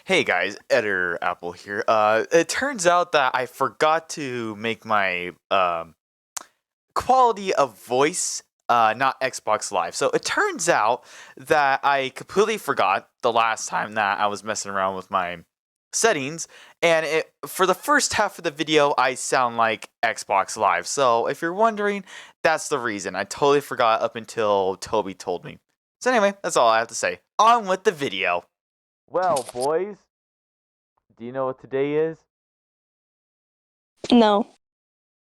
Hey guys, Editor Apple here. It turns out that I forgot to make my quality of voice not Xbox Live. So it turns out that I completely forgot the last time that I was messing around with my settings, and for the first half of the video I sound like Xbox Live. So if you're wondering, that's the reason. I totally forgot up until Toby told me. So anyway, that's all I have to say. On with the video. Well, boys, do you know what today is? No.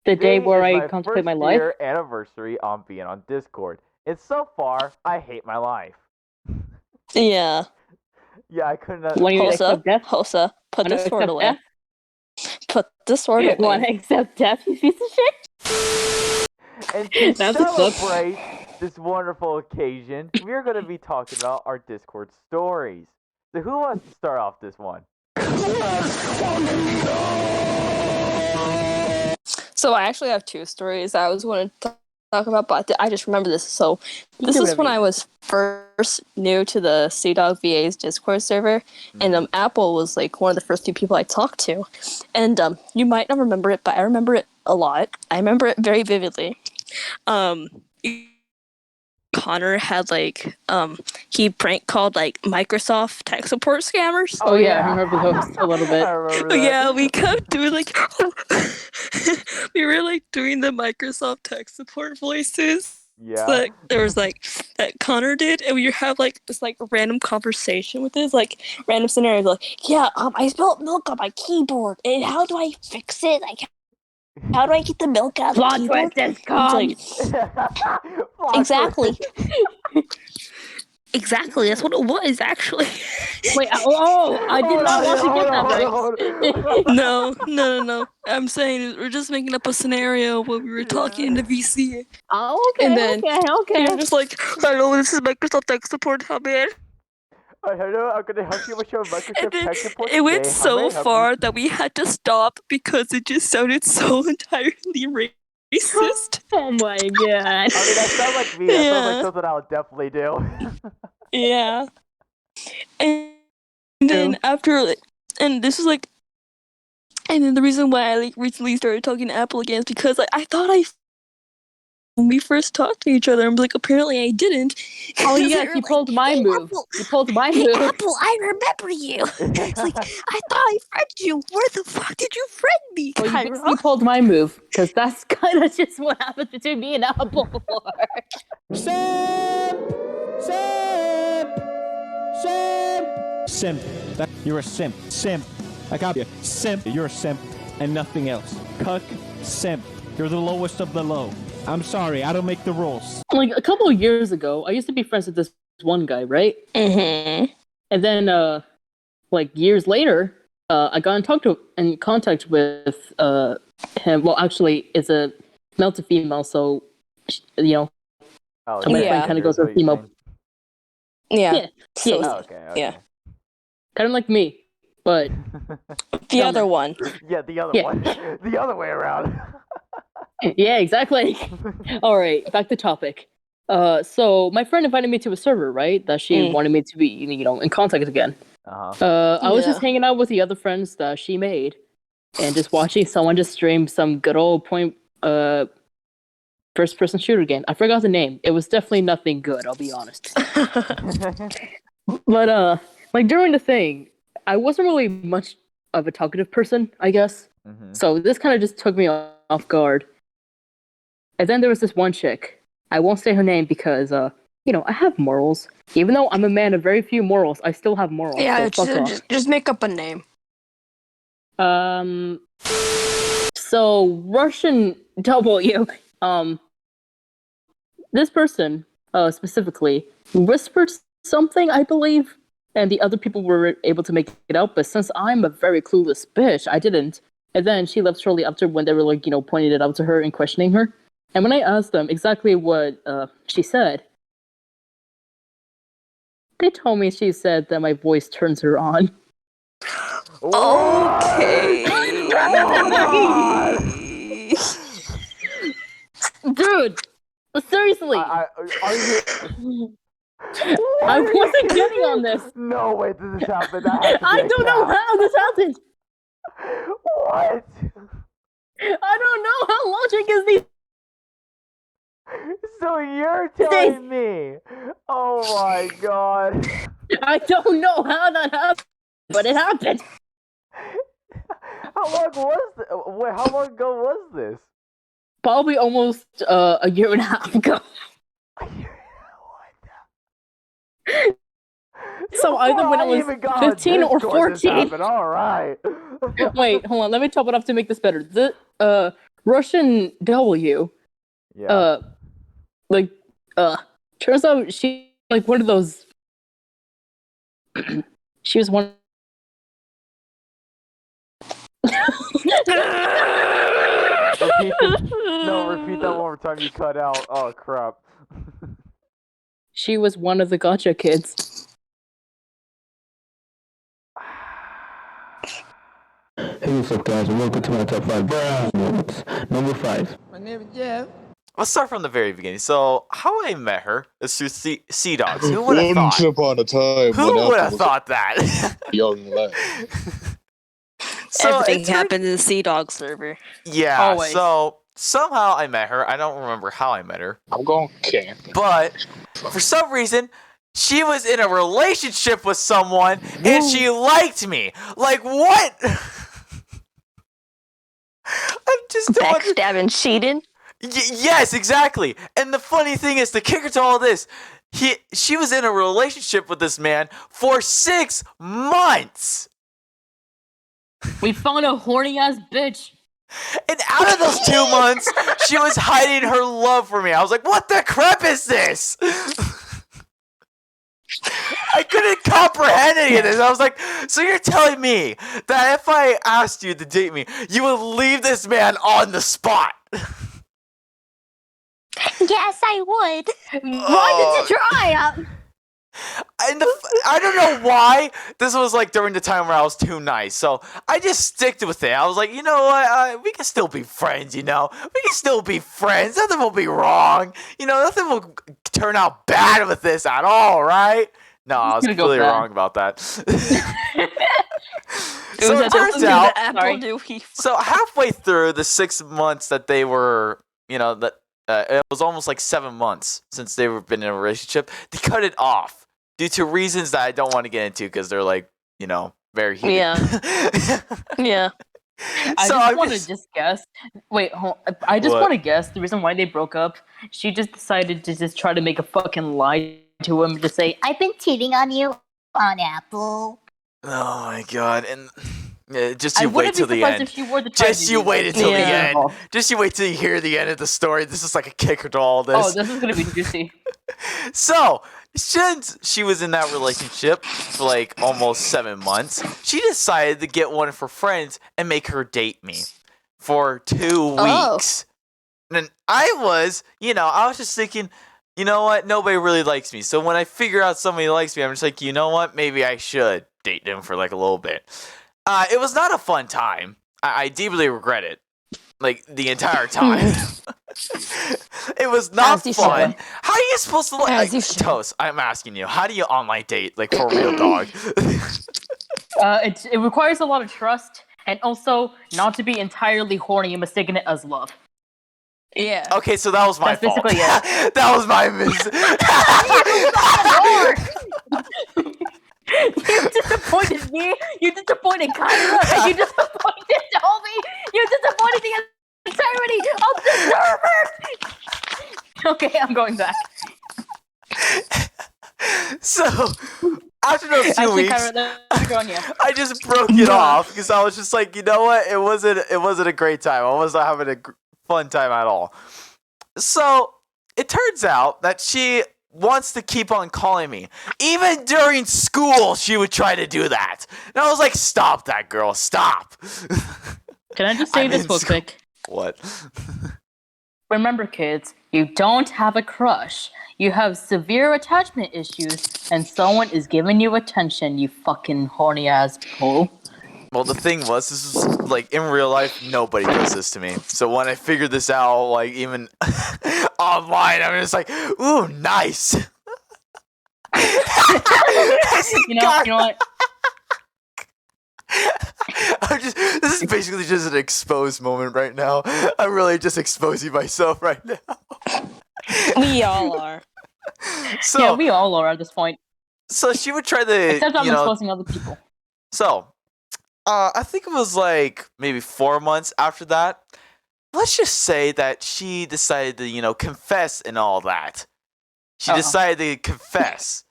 The day where I my contemplate first my life? year anniversary on being on Discord. And so far, I hate my life. Yeah. Yeah, I couldn't. Want you to Hosa, accept death? Hosa, put Want to the sword accept away. death? Put the sword Want away. to accept death, you piece of shit? And to That's a flip. celebrate this wonderful occasion, we're going to be talking about our Discord stories. So who wants to start off this one? So I actually have two stories I was wanting to talk about, but I just remember this. So this is when I was first new to the CDawg VA's Discord server, and Apple was like one of the first few people I talked to. And you might not remember it, but I remember it a lot. I remember it very vividly. Connor had he prank called Microsoft tech support scammers. Oh yeah, I remember those a little bit. I remember that. Yeah, we kept doing we were doing the Microsoft tech support voices. Yeah. So, there was that Connor did, and we have this random conversation with his random scenario. I spilled milk on my keyboard, and how do I fix it? How do I get the milk out of the keyboard? Exactly. Exactly, that's what it was, actually. Wait, I did not want to get that right. No. I'm saying we're just making up a scenario where we were talking in the VC. Oh, okay, And then okay. You're just hello, this is Microsoft tech support, how man? Hello, I'm gonna help you with your Microsoft tech support. It went today. so far that we had to stop because it just sounded so entirely racist. Oh my god. I mean, that sounds like me. That sounds like something I would definitely do. Yeah. And then and this was and then the reason why I recently started talking to Apple again is because I thought when we first talked to each other, I'm apparently I didn't. Oh yes, you pulled my move. You pulled my move. Apple, I remember you. It's I thought I friended you. Where the fuck did you friend me, Well, Kyra? you pulled my move, because that's kind of just what happened between me and Apple before. Simp. You're a simp. Simp. I got you. Simp. You're a simp and nothing else. Cuck. Simp. You're the lowest of the low. I'm sorry, I don't make the rules. A couple of years ago, I used to be friends with this one guy, right? Mm-hmm. And then, years later, I got in contact with him. Well, actually, it's a male to female, so my friend kind of goes with female. Yeah. So, Okay. Yeah. Kind of like me, but the other one. Yeah, the other one. The other way around. Yeah, exactly. All right, back to topic. So my friend invited me to a server, right? That she wanted me to be, in contact again. I was just hanging out with the other friends that she made, and just watching someone just stream some good old first-person shooter game. I forgot the name. It was definitely nothing good, I'll be honest. But during the thing, I wasn't really much of a talkative person, I guess. So this kind of just took me off guard. And then there was this one chick. I won't say her name because, I have morals. Even though I'm a man of very few morals, I still have morals. Yeah, so just make up a name. So Russian W. This person, specifically, whispered something, I believe, and the other people were able to make it out. But since I'm a very clueless bitch, I didn't. And then she left shortly after when they were pointing it out to her and questioning her. And when I asked them exactly what she said, they told me she said that my voice turns her on. Okay. Dude, seriously. I wasn't getting on this. No way did this happen. That has to be I a don't know cap. how this happened. What? I don't know how logic is these. So you're telling me? Oh my god. I don't know how that happened, but it happened. How long was wait, how long ago was this? Probably almost a year and a half ago. So either when I was 15 or 14. All right. Wait, hold on. Let me top it up to make this better. The Russian W. Yeah. Turns out she like one of those. She was one. Repeat that one more time. You cut out. Oh crap. She was one of the gotcha kids. Hey, what's up, guys, and welcome to my top 5 Brown moments. Number 5. My name is Jeff. Let's start from the very beginning. So, how I met her is through Sea Dogs. Who would have Once thought? upon a time, Who when would Apple have was thought that? a young lad. So Everything it turned- happened in the Sea Dog server. Yeah. Always. So somehow I met her. I don't remember how I met her, I'm going camping. but for some reason she was in a relationship with someone and she liked me. Like what? I just don't under- Backstabbing, cheating. Yes, exactly. And the funny thing is, the kicker to all this, she was in a relationship with this man for 6 months. We found a horny ass bitch. And out of those 2 months, she was hiding her love for me. I was like, what the crap is this? I couldn't comprehend any of this. I was like, so you're telling me that if I asked you to date me, you would leave this man on the spot? Yes, I would. Why did you try? And I don't know why this was like during the time where I was too nice, so I just sticked with it. I was like, you know what, we can still be friends, we can still be friends, nothing will be wrong, nothing will turn out bad with this at all, right? No, I was gonna go completely bad. wrong about that. So was it a turns different- out, Apple Sorry. knew he. so halfway through the 6 months that they were, it was almost like 7 months since they were been in a relationship, they cut it off due to reasons that I don't want to get into because they're like, very heated. Yeah. Yeah. I So just I'm want to just- just guess. Wait, I just What? want to guess the reason why they broke up. She just decided to just try to make a fucking lie to him, just say, I've been cheating on you on Apple. Oh my god! And just I you wait wouldn't be till the surprised end. if she wore the Just you wait until the Yeah. end. Just you wait till you hear the end of the story. This is like a kicker to all Oh, this. this is gonna be juicy. So, since she was in that relationship for like almost 7 months, she decided to get one of her friends and make her date me for 2 Oh. weeks. And I was just thinking, you know what? Nobody really likes me. So when I figure out somebody likes me, I'm just like, you know what? Maybe I should date them for like a little bit. It was not a fun time. I deeply regret it. Like the entire time. It was not As you fun. should. How are you supposed to As you should. Toast, I'm asking you, how do you online date like for a real dog? It requires a lot of trust, and also not to be entirely horny and mistaking it as love. Yeah. Okay, so that was my That's fault. basically That was my miss. You disappointed me. You disappointed Kyra. You disappointed Toby. You disappointed the entirety of the server. Okay, I'm going back. So after those 2 Actually, weeks, Kyra, let me go on you. I just broke it off because I was just like, you know what? It wasn't a great time. I wasn't having a fun time at all. So it turns out that she wants to keep on calling me. Even during school, she would try to do that. And I was like, stop that, girl. Stop. Can I just say I'm this in real school. quick? What? Remember, kids, you don't have a crush. You have severe attachment issues, and someone is giving you attention, you fucking horny ass hole. Well, the thing was, this was like in real life, nobody does this to me. So when I figured this out, like even online, I'm just like, ooh, nice. You know what? This is basically just an exposed moment right now. I'm really just exposing myself right now. We all are. So Yeah, we all are at this point. so she would try to, Except I'm you know, exposing other people. so I think it was like maybe 4 months after that. Let's just say that she decided to, confess and all that. She decided to confess.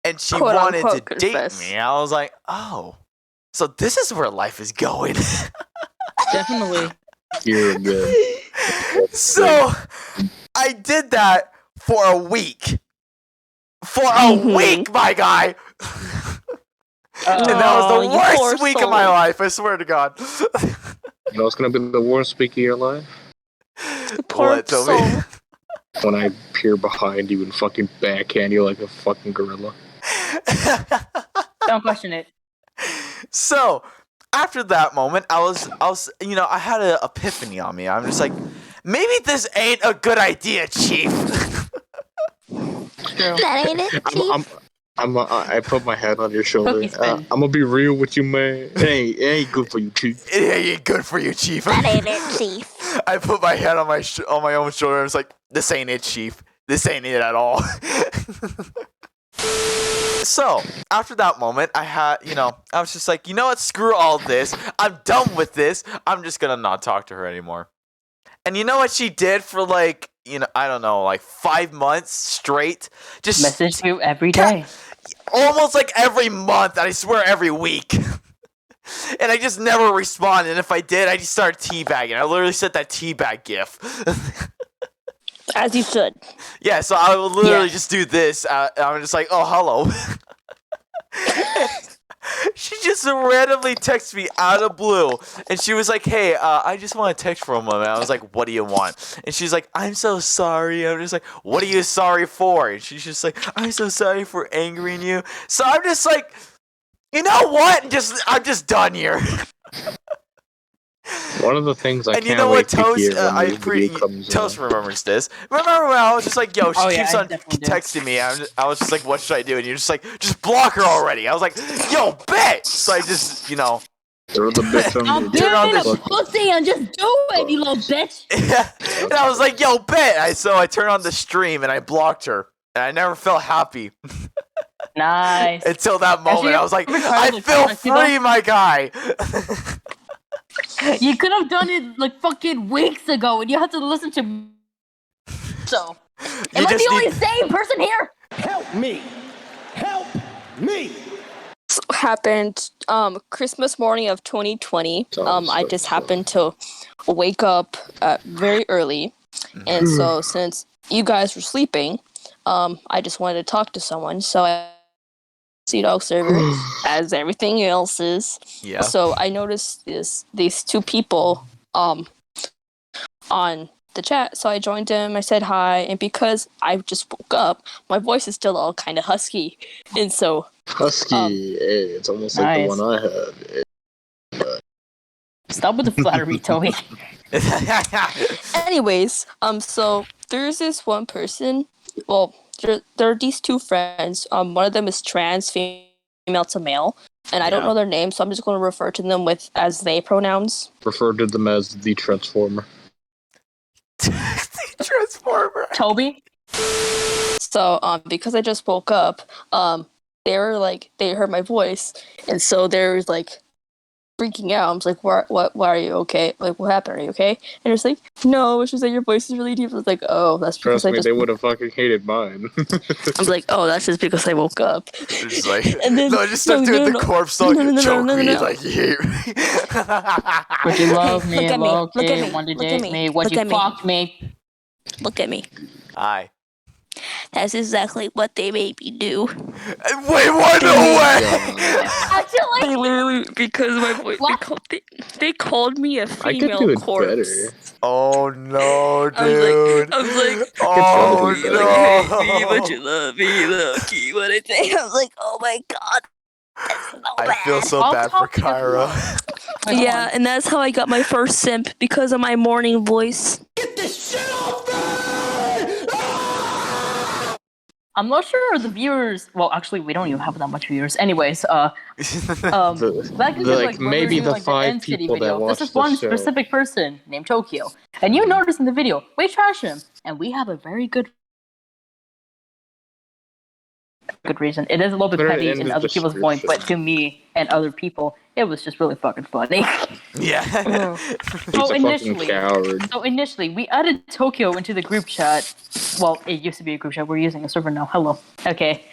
And she Quote, wanted to unquote, date confess. me. I was like, oh, so this is where life is going. Definitely. Here again. So I did that for a week. For a week, my guy. And that was the you poor worst week of my soul. life, I swear to God. You know what's gonna be the worst week of your life? Poor What, Toby? soul. When I peer behind you and fucking backhand you like a fucking gorilla. Don't question it. So, after that moment, I was, I had an epiphany on me. I'm just like, maybe this ain't a good idea, Chief. True. That ain't it, Chief. I put my head on your shoulder. Cookie spin. I'm gonna be real with you, man. It ain't good for you, Chief. It ain't good for you, Chief. That ain't it, Chief. I put my head on my own shoulder. I was like, this ain't it, Chief. This ain't it at all. So, after that moment, I was just like, you know what? Screw all this. I'm done with this. I'm just gonna not talk to her anymore. And you know what she did for like, I don't know, like 5 months straight? Just Message you every day. almost like every month, and I swear every week. And I just never responded. And if I did, I just started teabagging. I literally sent that teabag gif. As you should. Yeah, so I would literally just do this. I'm just like, oh, hello. She just randomly texted me out of blue. And she was like, hey, I just want to text for a moment. I was like, what do you want? And she's like, I'm so sorry. I'm just like, what are you sorry for? And she's just like, I'm so sorry for angering you. So I'm just like, you know what? I'm just done here. One of the things I And can't you know wait what, to Toast? hear when this video comes Toast out. remembers this. Remember when I was just like, yo, she Oh, yeah, keeps I on definitely do. texting me. I was just like, what should I do? And you're just like, just block her already. I was like, yo, bitch. So I just, Throw the bitch on I'm the Turn on being the- a pussy and just do it, you little bitch. and I was like, yo, bitch. So I turned on the stream and I blocked her. And I never felt happy Nice. until that moment. Actually, I was like, every time I they feel text you, though- free, my guy. You could have done it like fucking weeks ago, and you have to listen to. So, am I just the only need- sane person here? Help me! Help me! Happened Christmas morning of 2020. Sounds I so just fun. happened to wake up very early, and so since you guys were sleeping, I just wanted to talk to someone. So I Sea Dog server, as everything else is. Yeah. So I noticed these two people on the chat. So I joined them. I said hi, and because I just woke up, my voice is still all kind of husky, and so Husky. Hey, it's almost like Nice. the one I had. Stop with the flattery, Toby. anyways, so there's this one person. Well, there are these two friends. One of them is trans, female to male, and I don't Yeah. know their name, so I'm just going to refer to them with as they pronouns. Refer to them as the Transformer. Transformer. Toby? So, because I just woke up, they were like, they heard my voice, and so they're like freaking out. I was like, why are you okay? Like, what happened? Are you okay? And it's like, no, it's just that your voice is really deep. I was like, oh, that's because Trust I me, just. they would have fucking hated mine. I was like, oh, that's just because I woke up. Just like, And then- no, just start doing the corpse song. No, Choke no, me no. like you hate me. Would you love me? Look at me, Love look at me? me, Want to look at date me, me? Would look you at me. fuck me? Look at me. Aye. That's exactly what they made me do. Wait, what? No way! Actually, They literally, because my voice, What? they called me a I could female do it corpse. better. Oh no, I was like, dude. I was like, Oh like, you hate me, but no. you love me, Loki. What I say? I was like, oh my god, that's so I bad. feel so I'll bad for talk to Kyra. Wait, hold Yeah, on. and that's how I got my first simp because of my morning voice. Get this shit off me! I'm not sure the viewers. Well, actually, we don't even have that much viewers. Anyways, back in like when we were maybe doing, the like, 5 End City people that video, watch this is the one show. specific person named Tokyo, and you notice in the video we trash him, and we have a very good reason. It is a little bit Put it petty in in the other people's point, but to me and other people, it was just really fucking funny. Yeah. He's a fucking coward. So initially, we added Tokyo into the group chat. Well, it used to be a group chat. We're using a server now. Hello. Okay.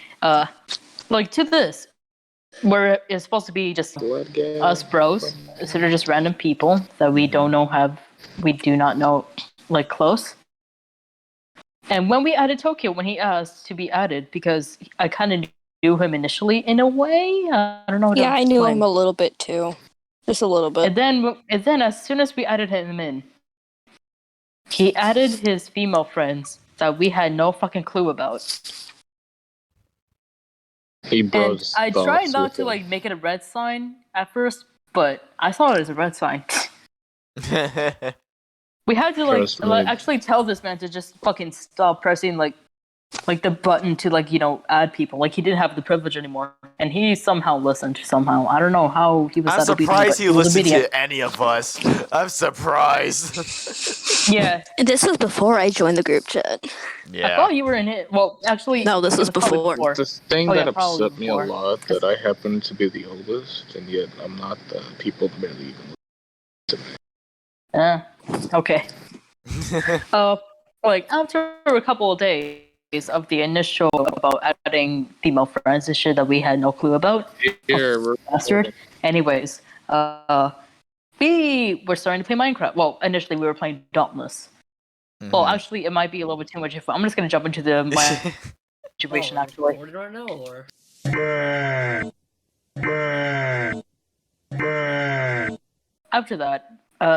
Like to this, where it's supposed to be just us bros, so they're just random people that we do not know, like, close. And when we added Tokyo, when he asked to be added, because I kind of knew him initially in a way. I don't know. Yeah, I knew him a little bit too, just a little bit. And then, as soon as we added him in, he added his female friends that we had no fucking clue about. And I tried not to like make it a red sign at first, but I saw it as a red sign. We had to like actually tell this man to just fucking stop pressing like the button to like, you know, add people. Like he didn't have the privilege anymore, and he somehow listened. Somehow, I don't know how he was. I'm surprised he listened to any of us. I'm surprised. Yeah, and this was before I joined the group chat. Yeah, I thought you were in it. Well, actually, no, this was before. The thing that upset me a lot that I happen to be the oldest, and yet I'm not the people barely even. Okay. Like after a couple of days of the initial about adding female friends and shit that we had no clue about. Bastard. Anyways, we were starting to play Minecraft. Well, initially we were playing Dauntless. Mm-hmm. Well, actually, it might be a little bit too much. I'm just gonna jump into my situation. Actually, what did I know, or? After that,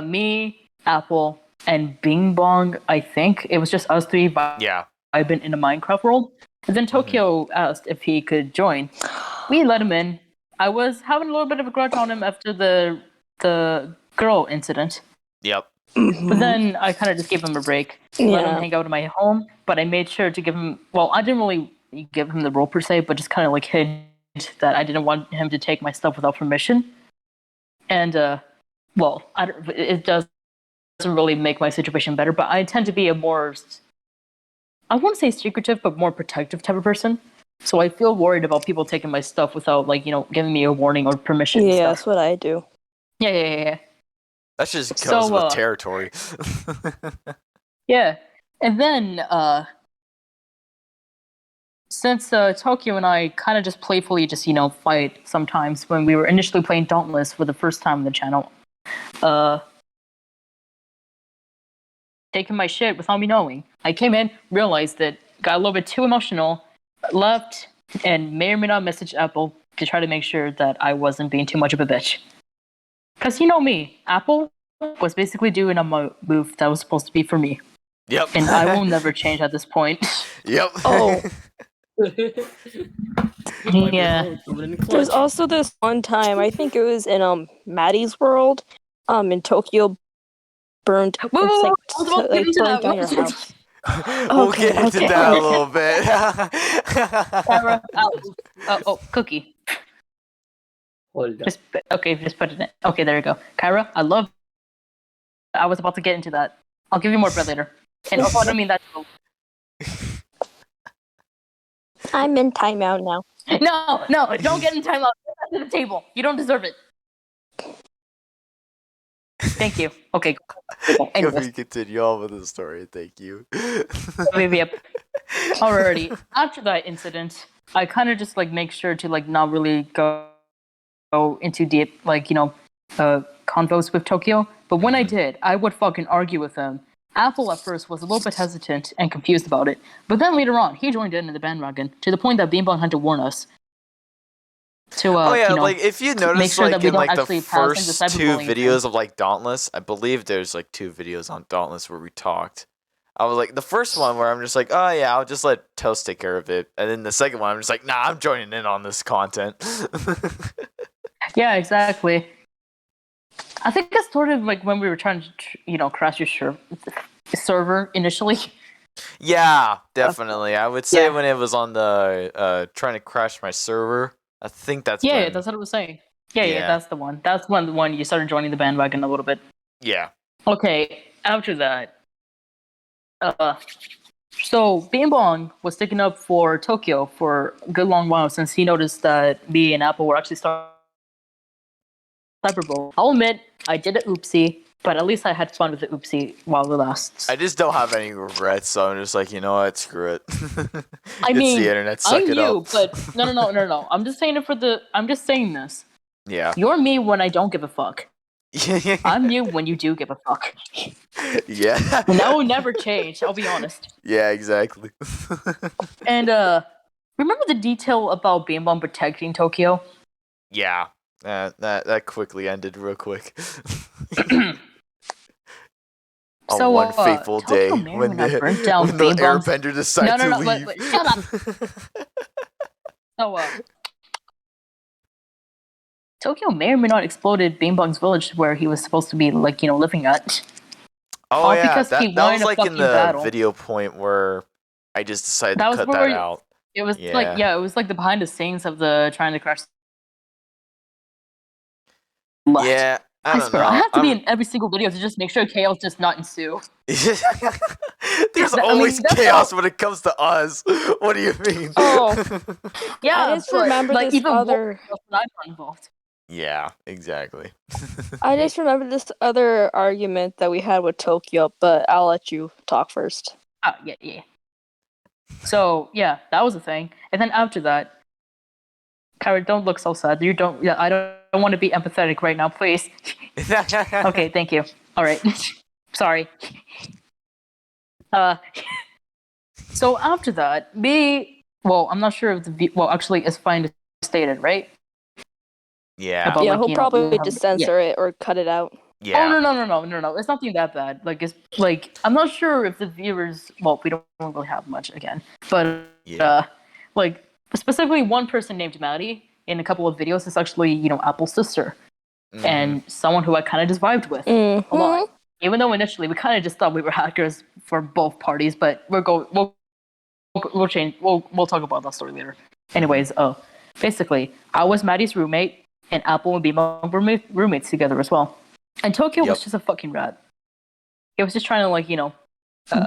me, Apple, and Bing Bong, I think it was just us three. Yeah. I've been in a Minecraft world. And then Tokyo asked if he could join. We let him in. I was having a little bit of a grudge on him after the girl incident. Yep. But then I kind of just gave him a break. Let him hang out in my home. But I made sure to give him... Well, I didn't really give him the role per se, but just kind of like hint that I didn't want him to take my stuff without permission. And, well, it doesn't really make my situation better, but I tend to be a more... I wouldn't say secretive, but more protective type of person. So I feel worried about people taking my stuff without, like, you know, giving me a warning or permission. Yeah, that's what I do. Yeah. That just goes with territory. Yeah. And then, since Tokyo and I kind of just playfully just, you know, fight sometimes when we were initially playing Dauntless for the first time on the channel, taking my shit without me knowing. I came in, realized that, got a little bit too emotional, left, and may or may not message Apple to try to make sure that I wasn't being too much of a bitch. Because you know me, Apple was basically doing a move that was supposed to be for me. Yep. And I will never change at this point. Yep. Oh. Yeah. There's also this one time, I think it was in Maddie's world, in Tokyo, burned down your house. We'll get into that a little bit. Cookie. Hold up. Just put it in. Okay, there you go. Kyra, I was about to get into that. I'll give you more bread later. And also, I don't mean that. I'm in timeout now. No, don't get in timeout. Get back to the table. You don't deserve it. Thank you. Okay. If we continue on with the story, thank you. Yep. Alrighty. After that incident, I kind of just like make sure to like not really go into deep like, you know, convos with Tokyo. But when I did, I would fucking argue with him. Apple at first was a little bit hesitant and confused about it, but then later on he joined in the bandwagon to the point that Beanbong had to warn us. To, you know, like if you notice, sure like in like the first the two videos of like Dauntless, I believe there's like 2 videos on Dauntless where we talked. I was like the first one where I'm just like, oh yeah, I'll just let Toast take care of it, and then the second one I'm just like, nah, I'm joining in on this content. Yeah, exactly. I think that's sort of like when we were trying to, you know, crash your server initially. Yeah, definitely. I would say Yeah. when it was on the trying to crash my server. I think that's Yeah, when. that's what I was saying. Yeah, Yeah. that's the one. That's when the one you started joining the bandwagon a little bit. Yeah. Okay, after that, so Bing Bong was sticking up for Tokyo for a good long while since he noticed that me and Apple were actually starting Cyber. I'll admit I did an oopsie, but at least I had fun with the oopsie while it lasts. I just don't have any regrets, so I'm just like, you know what, screw it. I mean, it's the internet. Suck I'm it you, up. but no. I'm just saying it for the. I'm just saying this. Yeah. You're me when I don't give a fuck. Yeah. I'm you when you do give a fuck. Yeah. And that will never change. I'll be honest. Yeah, exactly. And remember the detail about Bing Bong protecting Tokyo? Yeah. That quickly ended real quick. On So, one fateful day Tokyo Mayor when not the, burnt down when the Bing Bong's- airbender decided to No, leave. but shut up. So, Tokyo may or may not exploded Bing Bong's village where he was supposed to be, like, living at. Oh All yeah, because he that won was a like in fucking the battle. video point where I just decided That to was cut where that out. It was Yeah. it was like the behind the scenes of the trying to crash. Yeah, I I don't swear, know. I have to be in every single video to just make sure chaos does not ensue. There's I mean, always that's chaos all- when it comes to us. What do you mean? Oh. Yeah, I just but, remember like, this even other. more when I'm not involved. Yeah, exactly. I just remember this other argument that we had with Tokyo, but I'll let you talk first. Oh, yeah. So, yeah, that was a thing. And then after that, Kyra, don't look so sad. You don't. Yeah, I don't want to be empathetic right now, please. Okay, thank you. All right. Sorry. So after that, I'm not sure if actually, it's fine to state it, right? Yeah. About, Yeah, like, he'll probably how- just censor it or cut it out. Yeah. Oh no! It's nothing that bad. Like, it's like I'm not sure if the viewers. Well, we don't really have much again, but Yeah. like specifically one person named Maddie in a couple of videos is actually Apple's sister Mhm. and someone who I kind of just vibed with a lot. Even though initially we kind of just thought we were hackers for both parties, but we'll change. We'll talk about that story later. Anyways, basically, I was Maddie's roommate, and Apple and Bima were roommates together as well. And Tokyo was Yep. just a fucking rat. He was just trying to, like,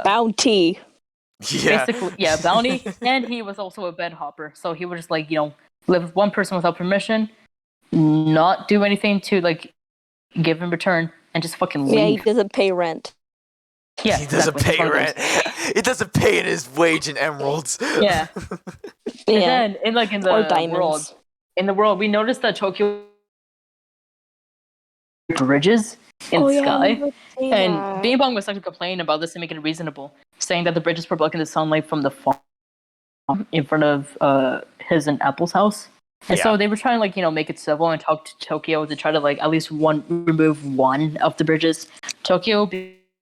Bounty. Yeah. basically, yeah, bounty. And he was also a bed hopper, so he would just, like, live with one person without permission, not do anything to, like, give in return, and just fucking Yeah, he leave. doesn't pay rent. Yeah, He doesn't exactly. pay One of rent. those. He doesn't pay in his wage in emeralds. Yeah. Yeah. And then, in the Or world, diamonds. we noticed that Tokyo bridges in the sky. And Bing Bong was actually complaining about this and making it reasonable, saying that the bridges were blocking the sunlight from the farm in front of his and Apple's house. And so they were trying to, like, make it civil and talk to Tokyo to try to, like, at least remove one of the bridges. Tokyo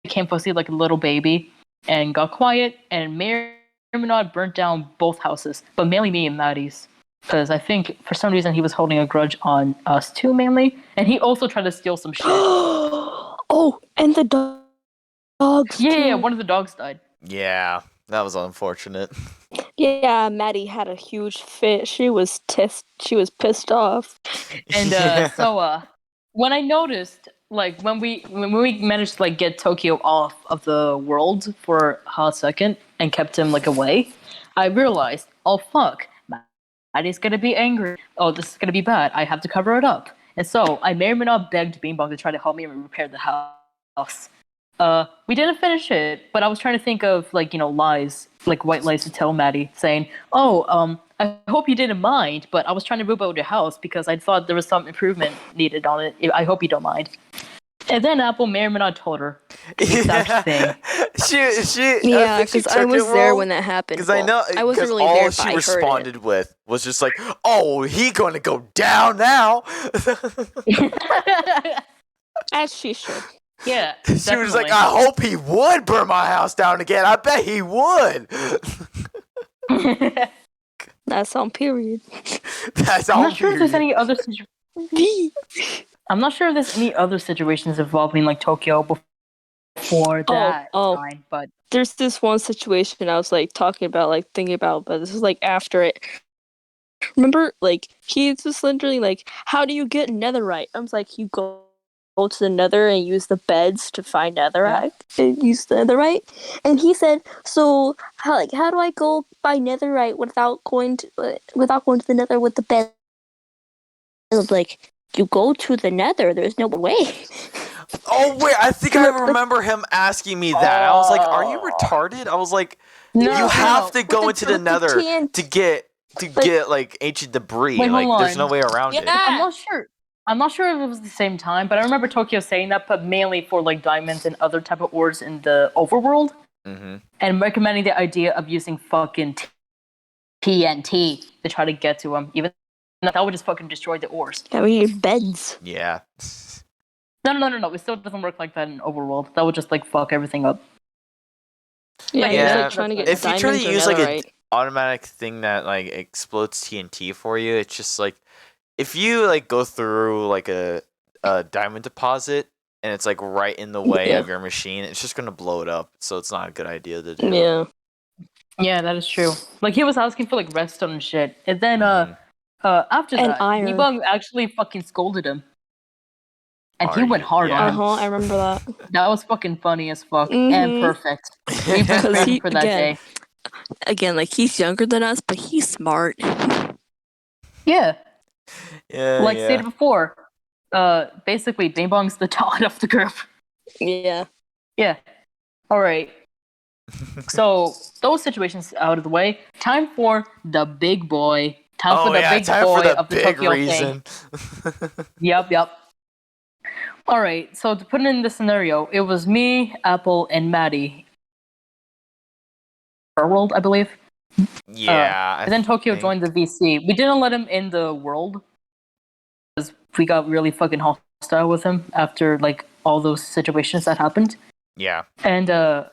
became pussy like a little baby and got quiet and may or may not burnt down both houses, but mainly me and Maddie's. Because I think for some reason he was holding a grudge on us too, mainly. And he also tried to steal some shit. Oh, and the dogs. Yeah, too. one of the dogs died. Yeah, that was unfortunate. Yeah, Maddie had a huge fit. She was pissed off. And Yeah. so when I noticed, like, when we managed to, like, get Tokyo off of the world for a hot second and kept him, like, away, I realized, oh fuck, Maddie's gonna be angry. Oh, this is gonna be bad. I have to cover it up. And so I may or may not begged Bean Bong to try to help me repair the house. We didn't finish it, but I was trying to think of, like, lies, like white lies to tell Maddie, saying, "Oh, I hope you didn't mind, but I was trying to rebuild your house because I thought there was some improvement needed on it. I hope you don't mind." And then Apple may or may not told her the exact thing. Yeah, because I was there when that happened. Because I know, I wasn't really all there, but she I heard responded with was just like, "Oh, he gonna go down now." it. As she should. Yeah, She was like, definitely. "I hope he would burn my house down again. I bet he would." That's on period. That's I'm all. not sure if there's period. any other. I'm not sure if there's any other situations involving, like, Tokyo for that oh. time, but There's this one situation I was like talking about, like thinking about, but this is like after it. Remember, like he's just literally like, "How do you get netherite?" I was like, "You go to the nether and use the beds to find netherite, and use the netherite." And he said, "So how do I go find netherite without going to the nether with the bed?" I was like, "You go to the nether. There's no way." Oh wait, I think I remember him asking me that. I was like, "Are you retarded?" I was like, no, "You have to With go the- into the with the Nether TN to get like ancient debris. Wait, hold Like, there's no on. way around it." Yeah. I'm not sure. I'm not sure if it was the same time, but I remember Tokyo saying that, but mainly for like diamonds and other type of ores in the overworld, Mm-hmm. and recommending the idea of using fucking TNT to try to get to them, even though that would just fucking destroy the ores. Yeah, we need beds. Yeah. No. It still doesn't work like that in overworld. That would just like fuck everything up. Yeah, But he's yeah, like trying to get if you try to diamonds or use like netherite. an automatic thing that like explodes TNT for you, it's just like if you like go through like a diamond deposit and it's like right in the way of your machine, it's just gonna blow it up. So it's not a good idea to do. Yeah. Yeah, that is true. Like he was asking for like redstone and shit, and then Mhm. after And that, iron. Debug actually fucking scolded him, and he Are went you- hard yeah. on him. I remember that. That was fucking funny as fuck and Mhm. perfect. We Because prepared he- him for that again- day. Again, like he's younger than us, but he's smart. Yeah, Yeah, like yeah. stated before. Basically, Bing Bong's the talent of the group. Yeah. Yeah. All right. So those situations out of the way. Time for the big boy. Time for Oh the yeah, big time boy for the of the big Tokyo thing. reason. Yep. All right. So to put it in the scenario, it was me, Apple, and Maddie. Our world, I believe. Yeah. I And then Tokyo think. joined the VC. We didn't let him in the world because we got really fucking hostile with him after like all those situations that happened. Yeah. And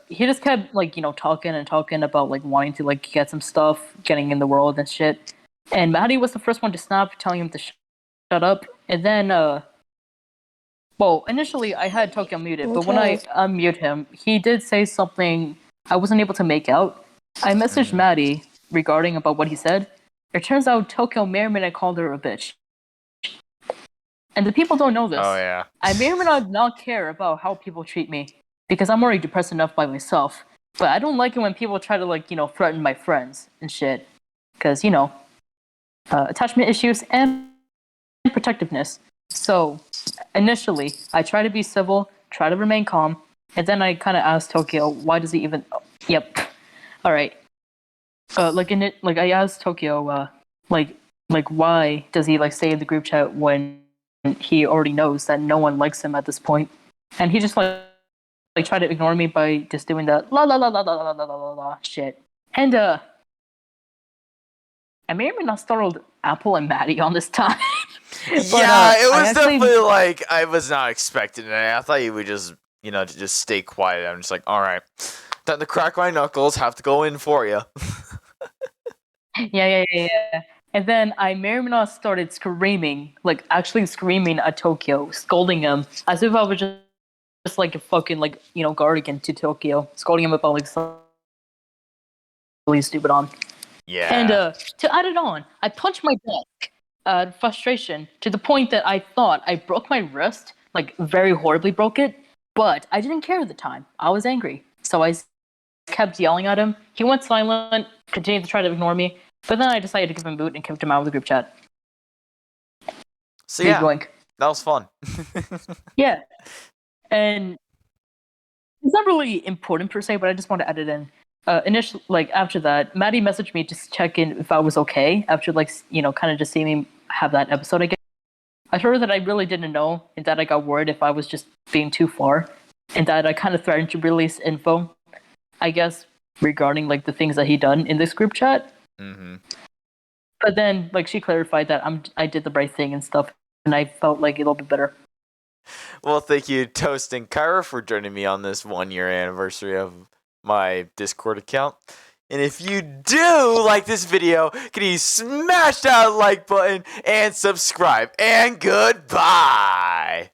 he just kept like talking about like wanting to like get some stuff, getting in the world and shit. And Maddie was the first one to snap, telling him to shut up. And then well, initially I had Tokyo muted, but when I Okay. unmute him, he did say something I wasn't able to make out. I messaged Maddie regarding about what he said. It turns out Tokyo may or may not called her a bitch. And the people don't know this. Oh yeah. I may or may not care about how people treat me because I'm already depressed enough by myself. But I don't like it when people try to like threaten my friends and shit because attachment issues and protectiveness. So initially, I try to be civil, try to remain calm, and then I kind of asked Tokyo, why does he even? Yep. All right. I asked Tokyo, like why does he like stay in the group chat when he already knows that no one likes him at this point, and he just like tried to ignore me by just doing that la la la la la la la la la la shit, and I may or may not startled Apple and Maddie on this time. But, Yeah, it I was actually- definitely like I was not expecting it. I thought you would just just stay quiet. I'm just like, all right, time to crack my knuckles. Have to go in for you. Yeah. And then I may or may not started screaming, like actually screaming at Tokyo, scolding him as if I was just like a fucking guardian to Tokyo, scolding him about like something really stupid on. Yeah. And to add it on, I punched my desk frustration to the point that I thought I broke my wrist, like very horribly broke it, but I didn't care at the time. I was angry. So I kept yelling at him. He went silent, continued to try to ignore me, but then I decided to give him a boot and kicked him out of the group chat. So Big yeah, yoink. that was fun. Yeah. And it's not really important per se, but I just want to add it in. Initially, like after that, Maddie messaged me just to check in if I was okay after kind of just seeing me have that episode again. I told her that I really didn't know and that I got worried if I was just being too far and that I kind of threatened to release info, I guess, regarding like the things that he done in this group chat. Mm-hmm. But then like she clarified that I did the right thing and stuff, and I felt like a little bit better. Well, thank you, Toast and Kyra, for joining me on this 1-year anniversary of my Discord account. And if you do like this video, can you smash that like button and subscribe? And goodbye!